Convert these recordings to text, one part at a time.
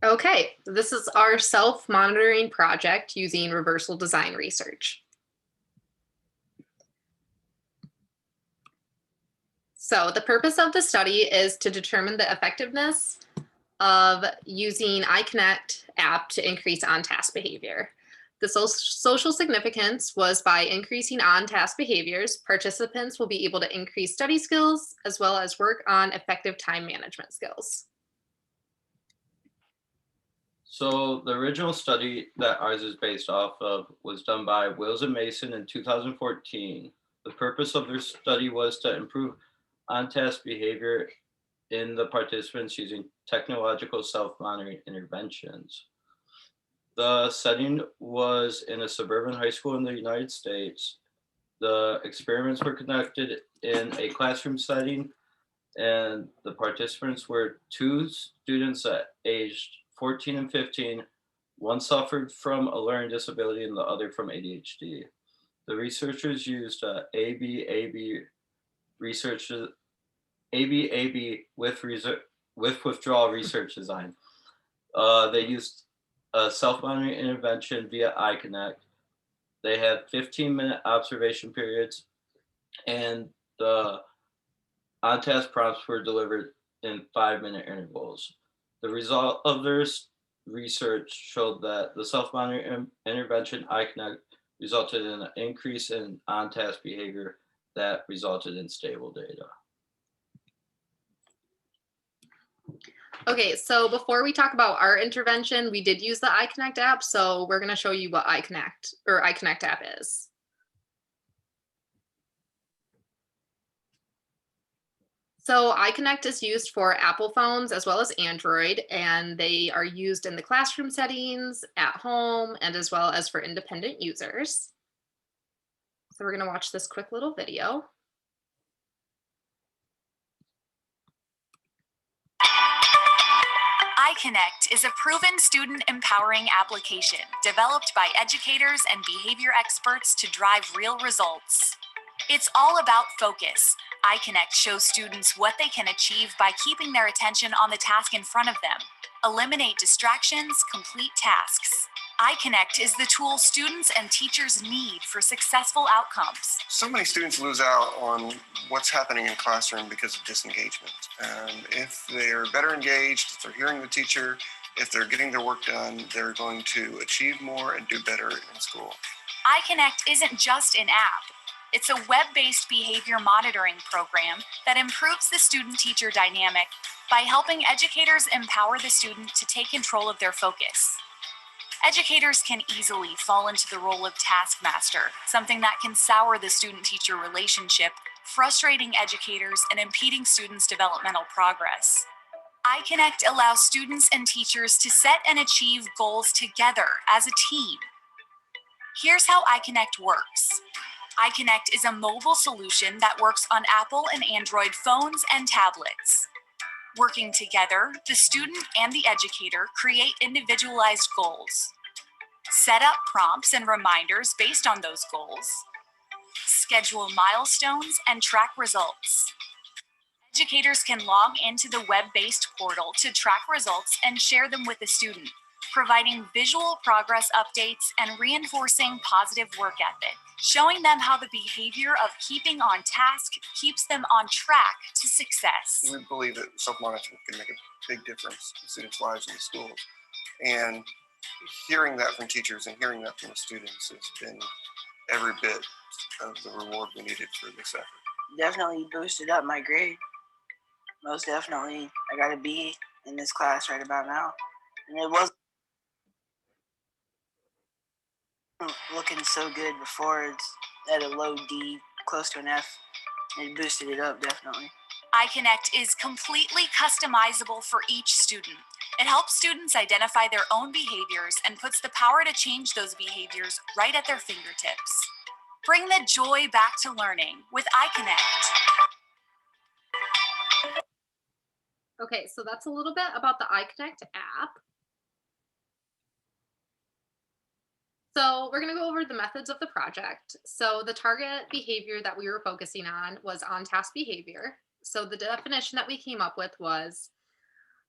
Okay, this is our self-monitoring project using reversal design research. So the purpose of the study is to determine the effectiveness of using iConnect app to increase on-task behavior. The social significance was by increasing on-task behaviors, participants will be able to increase study skills as well as work on effective time management skills. So the original study that ours is based off of was done by Wills and Mason in 2014. The purpose of their study was to improve on-task behavior in the participants using technological self-monitoring interventions. The setting was in a suburban high school in the United States. The experiments were conducted in a classroom setting, and the participants were two students at aged 14 and 15. One suffered from a learning disability and the other from ADHD. The researchers used ABAB research, ABAB with withdrawal research design. They used a self-monitoring intervention via iConnect. They had 15-minute observation periods, and the on-task prompts were delivered in 5-minute intervals. The result of their research showed that the self-monitoring intervention iConnect resulted in an increase in on-task behavior that resulted in stable data. Okay, so before we talk about our intervention, we did use the iConnect app, so we're going to show you what iConnect app is. So iConnect is used for Apple phones as well as Android, and they are used in the classroom settings, at home, and as well as for independent users. So we're going to watch this quick little video. iConnect is a proven student empowering application developed by educators and behavior experts to drive real results. It's all about focus. iConnect shows students what they can achieve by keeping their attention on the task in front of them. Eliminate distractions, complete tasks. iConnect is the tool students and teachers need for successful outcomes. So many students lose out on what's happening in classroom because of disengagement. And if they're better engaged, if they're hearing the teacher, if they're getting their work done, they're going to achieve more and do better in school. iConnect isn't just an app. It's a web-based behavior monitoring program that improves the student-teacher dynamic by helping educators empower the student to take control of their focus. Educators can easily fall into the role of taskmaster, something that can sour the student-teacher relationship, frustrating educators and impeding students' developmental progress. iConnect allows students and teachers to set and achieve goals together as a team. Here's how iConnect works. iConnect is a mobile solution that works on Apple and Android phones and tablets. Working together, the student and the educator create individualized goals. Set up prompts and reminders based on those goals. Schedule milestones and track results. Educators can log into the web-based portal to track results and share them with the student, providing visual progress updates and reinforcing positive work ethic, showing them how the behavior of keeping on task keeps them on track to success. We believe that self-monitoring can make a big difference in students' lives in the schools. And hearing that from teachers and hearing that from the students has been every bit of the reward we needed for this effort. Definitely boosted up my grade. Most definitely. I got a B in this class right about now. And it wasn't looking so good before. It's at a low D, close to an F. It boosted it up, definitely. iConnect is completely customizable for each student. It helps students identify their own behaviors and puts the power to change those behaviors right at their fingertips. Bring the joy back to learning with iConnect. Okay, so that's a little bit about the iConnect app. So we're going to go over the methods of the project. So the target behavior that we were focusing on was on-task behavior. So the definition that we came up with was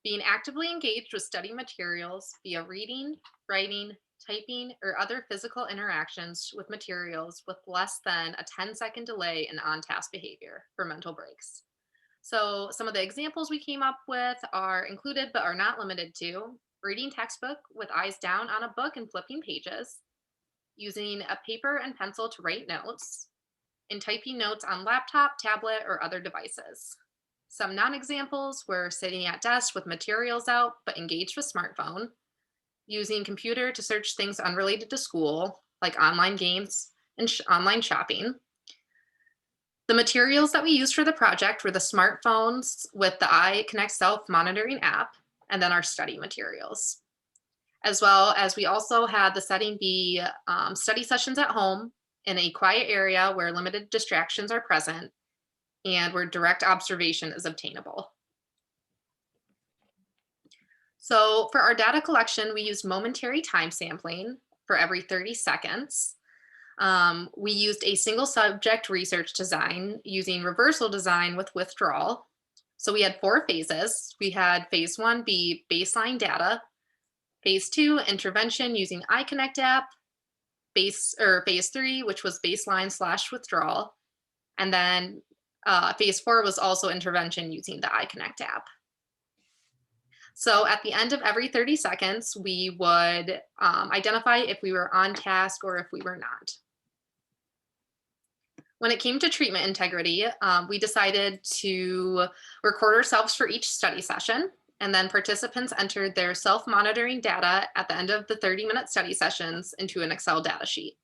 Being actively engaged with study materials via reading, writing, typing, or other physical interactions with materials with less than a 10-second delay in on-task behavior for mental breaks. So some of the examples we came up with are included but are not limited to reading textbook with eyes down on a book and flipping pages, using a paper and pencil to write notes, and typing notes on laptop, tablet, or other devices. Some non-examples were sitting at desk with materials out but engaged with smartphone, using computer to search things unrelated to school, like online games and online shopping. The materials that we used for the project were the smartphones with the iConnect self-monitoring app, and then our study materials. As well as we also had the setting be study sessions at home in a quiet area where limited distractions are present and where direct observation is obtainable. So for our data collection, we used momentary time sampling for every 30 seconds. We used a single subject research design using reversal design with withdrawal. So we had 4 phases. We had phase 1 be baseline data, phase 2 intervention using iConnect app, phase 3, which was baseline / withdrawal. And then phase 4 was also intervention using the iConnect app. So at the end of every 30 seconds, we would identify if we were on task or if we were not. When it came to treatment integrity, we decided to record ourselves for each study session, and then participants entered their self-monitoring data at the end of the 30-minute study sessions into an Excel data sheet.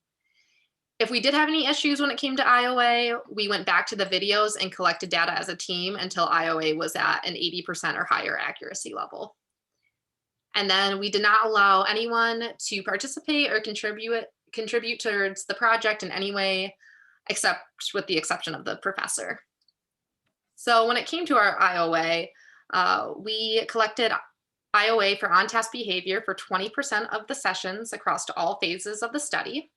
If we did have any issues when it came to IOA, we went back to the videos and collected data as a team until IOA was at an 80% or higher accuracy level. And then we did not allow anyone to participate or contribute towards the project in any way, except with the exception of the professor. So when it came to our IOA, we collected IOA for on-task behavior for 20% of the sessions across all phases of the study.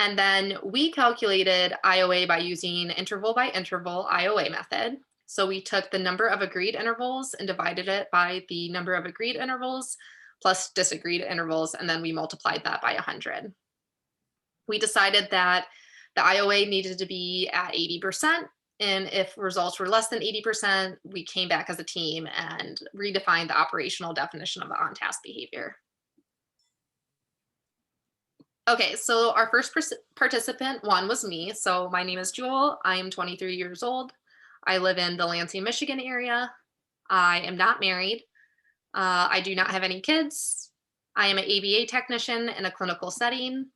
And then we calculated IOA by using interval by interval IOA method. So we took the number of agreed intervals and divided it by the number of agreed intervals plus disagreed intervals, and then we multiplied that by 100. We decided that the IOA needed to be at 80%, and if results were less than 80%, we came back as a team and redefined the operational definition of the on-task behavior. Okay, so our first participant one was me. So my name is Jewel. I am 23 years old. I live in the Lansing, Michigan area. I am not married. I do not have any kids. I am an ABA technician in a clinical setting.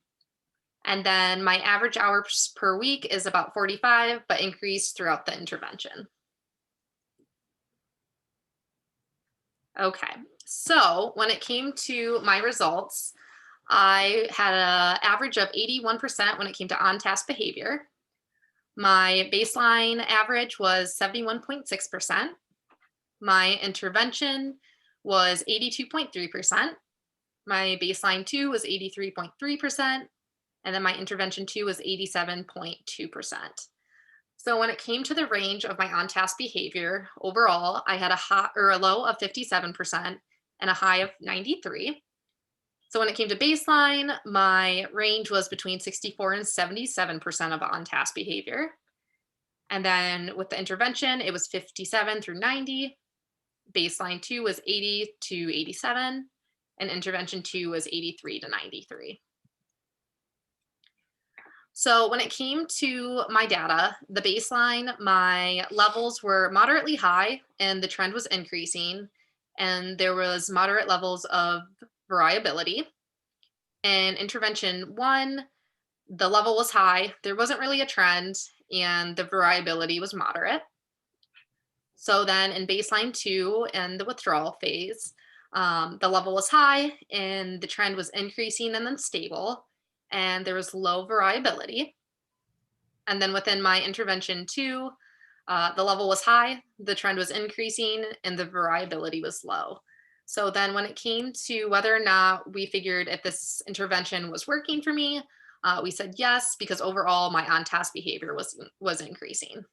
And then my average hours per week is about 45, but increased throughout the intervention. Okay, so when it came to my results, I had an average of 81% when it came to on-task behavior. My baseline average was 71.6%. My intervention was 82.3%. My baseline 2 was 83.3%. And then my intervention 2 was 87.2%. So when it came to the range of my on-task behavior, overall, I had a low of 57% and a high of 93. So when it came to baseline, my range was between 64 and 77% of on-task behavior. And then with the intervention, it was 57 through 90. Baseline 2 was 80 to 87, and intervention 2 was 83 to 93. So when it came to my data, the baseline, my levels were moderately high and the trend was increasing, and there was moderate levels of variability. In intervention 1, the level was high, there wasn't really a trend, and the variability was moderate. So then in baseline 2 and the withdrawal phase, the level was high and the trend was increasing and then stable, and there was low variability. And then within my intervention 2, the level was high, the trend was increasing, and the variability was low. So then when it came to whether or not we figured if this intervention was working for me, we said yes, because overall my on-task behavior was increasing.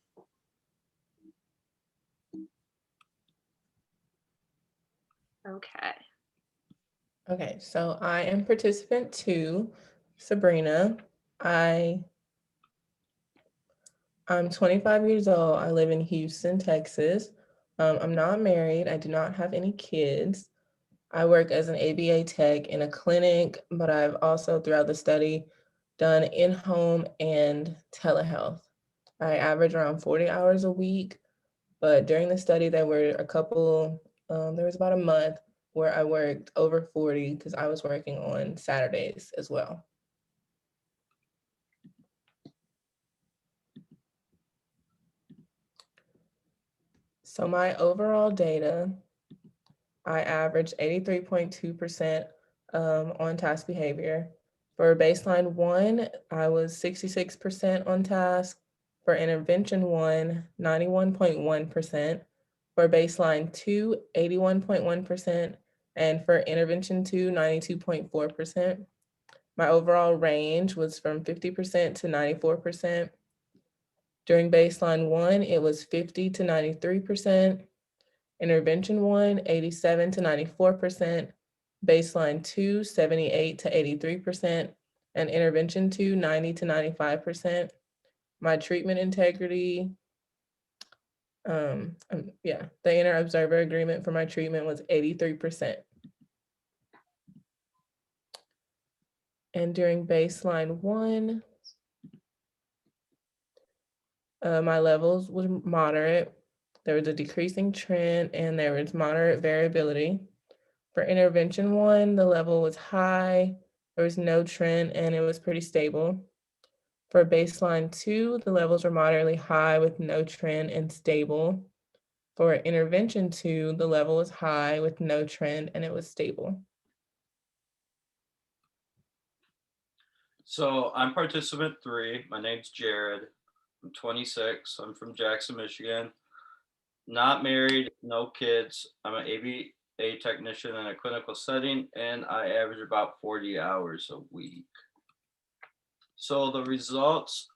Okay. Okay, so I am participant 2, Sabrina. I'm 25 years old. I live in Houston, Texas. I'm not married. I do not have any kids. I work as an ABA tech in a clinic, but I've also throughout the study done in-home and telehealth. I average around 40 hours a week, but during the study there were there was about a month where I worked over 40 because I was working on Saturdays as well. So my overall data, I averaged 83.2% on task behavior. For baseline 1, I was 66% on task. For intervention 1, 91.1%. For baseline 2, 81.1%. And for intervention 2, 92.4%. My overall range was from 50% to 94%. During baseline 1, it was 50 to 93%. Intervention 1, 87 to 94%, baseline 2, 78 to 83%, and intervention 2, 90 to 95%. My treatment integrity, the inter-observer agreement for my treatment was 83%. And during baseline 1, my levels was moderate. There was a decreasing trend and there was moderate variability. For intervention 1, the level was high, there was no trend, and it was pretty stable. For baseline 2, the levels were moderately high with no trend and stable. For intervention 2, the level was high with no trend and it was stable. So I'm participant 3. My name's Jared. I'm 26. I'm from Jackson, Michigan. Not married, no kids. I'm an ABA technician in a clinical setting, and I average about 40 hours a week. So the results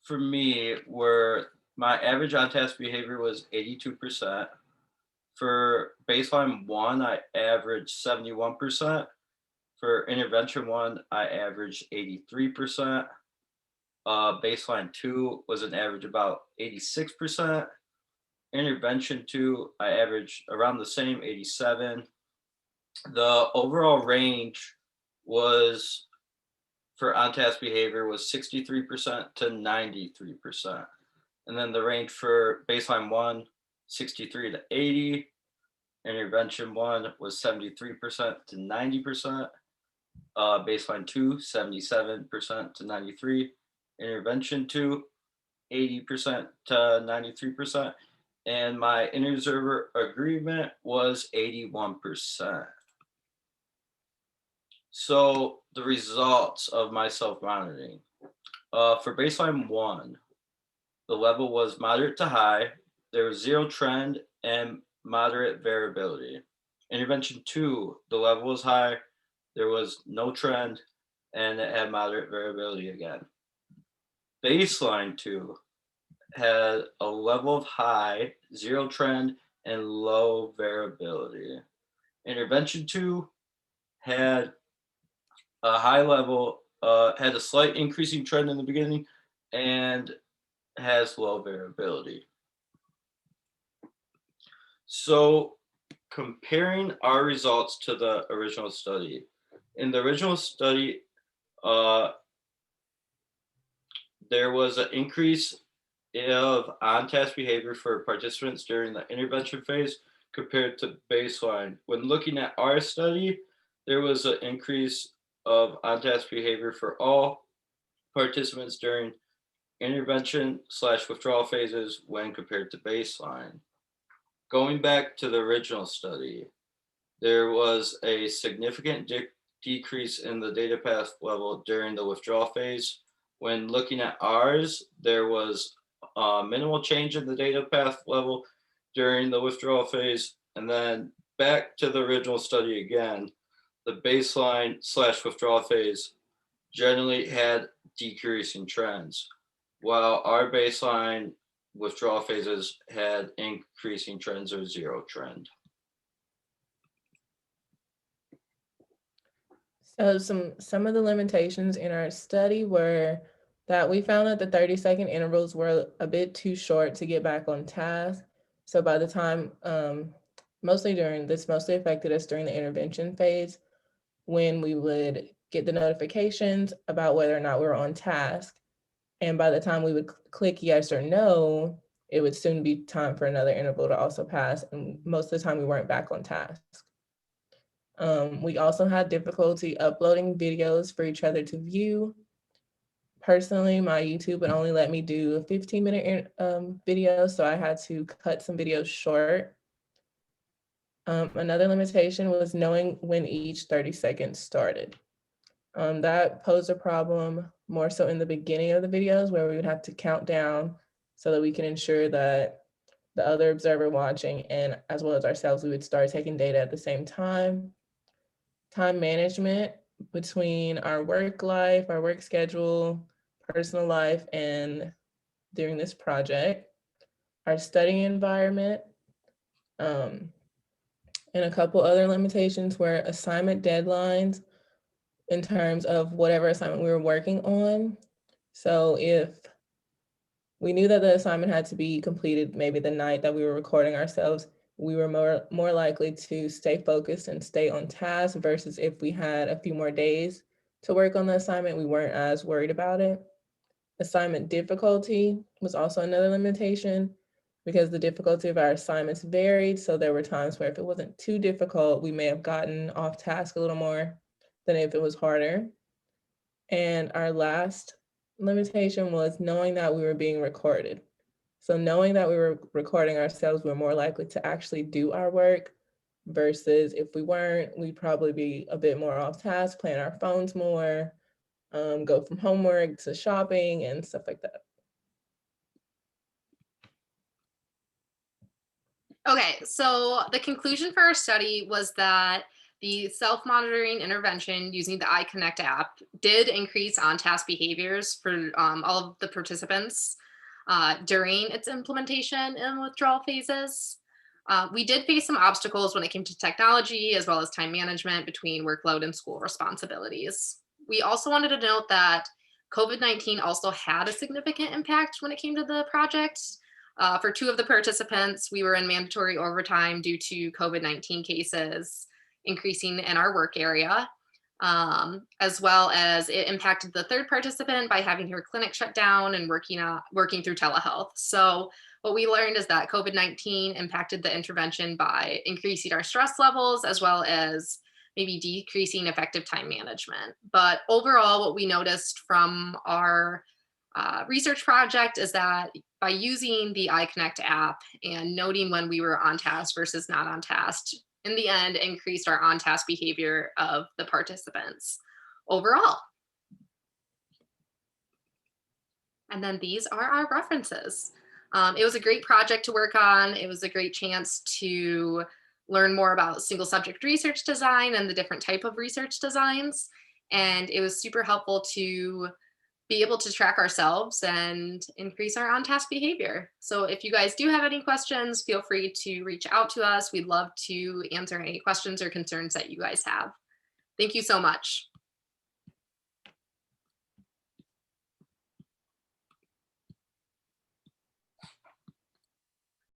for me were my average on-task behavior was 82%. For baseline 1, I averaged 71%. For intervention 1, I averaged 83%. Baseline 2 was an average about 86%. Intervention 2, I averaged around the same, 87. The overall range was for on-task behavior was 63% to 93%. And then the range for baseline 1, 63 to 80. Intervention 1 was 73% to 90%. Baseline 2, 77% to 93. Intervention 2, 80% to 93%. And my inter-observer agreement was 81%. So the results of my self-monitoring. For baseline 1, the level was moderate to high. There was zero trend and moderate variability. Intervention 2, the level was high. There was no trend and it had moderate variability again. Baseline 2 had a level of high, zero trend, and low variability. Intervention 2 had a high level, had a slight increasing trend in the beginning, and has low variability. So comparing our results to the original study, in the original study, there was an increase of on-task behavior for participants during the intervention phase compared to baseline. When looking at our study, there was an increase of on-task behavior for all participants during intervention/withdrawal phases when compared to baseline. Going back to the original study, there was a significant decrease in the data path level during the withdrawal phase. When looking at ours, there was minimal change in the data path level during the withdrawal phase. And then back to the original study again, the baseline/withdrawal phase generally had decreasing trends, while our baseline withdrawal phases had increasing trends or zero trend. So some of the limitations in our study were that we found that the 30-second intervals were a bit too short to get back on task. So by the time, mostly affected us during the intervention phase, when we would get the notifications about whether or not we were on task. And by the time we would click yes or no, it would soon be time for another interval to also pass. And most of the time we weren't back on task. We also had difficulty uploading videos for each other to view. Personally, my YouTube would only let me do a 15-minute video, so I had to cut some videos short. Another limitation was knowing when each 30 seconds started. That posed a problem more so in the beginning of the videos where we would have to count down so that we can ensure that the other observer watching and as well as ourselves, we would start taking data at the same time. Time management between our work life, our work schedule, personal life, and during this project, our studying environment, and a couple other limitations were assignment deadlines in terms of whatever assignment we were working on. So if we knew that the assignment had to be completed maybe the night that we were recording ourselves, we were more likely to stay focused and stay on task versus if we had a few more days to work on the assignment, we weren't as worried about it. Assignment difficulty was also another limitation because the difficulty of our assignments varied. So there were times where if it wasn't too difficult, we may have gotten off task a little more than if it was harder. And our last limitation was knowing that we were being recorded. So knowing that we were recording ourselves, we're more likely to actually do our work versus if we weren't, we'd probably be a bit more off task, playing our phones more, go from homework to shopping and stuff like that. Okay, so the conclusion for our study was that the self-monitoring intervention using the iConnect app did increase on-task behaviors for all of the participants during its implementation and withdrawal phases. We did face some obstacles when it came to technology as well as time management between workload and school responsibilities. We also wanted to note that COVID-19 also had a significant impact when it came to the project. For 2 of the participants, we were in mandatory overtime due to COVID-19 cases increasing in our work area, as well as it impacted the 3rd participant by having her clinic shut down and working through telehealth. So what we learned is that COVID-19 impacted the intervention by increasing our stress levels as well as maybe decreasing effective time management. But overall, what we noticed from our research project is that by using the iConnect app and noting when we were on task versus not on task, in the end, increased our on-task behavior of the participants overall. And then these are our references. It was a great project to work on. It was a great chance to learn more about single subject research design and the different type of research designs. And it was super helpful to be able to track ourselves and increase our on-task behavior. So if you guys do have any questions, feel free to reach out to us. We'd love to answer any questions or concerns that you guys have. Thank you so much.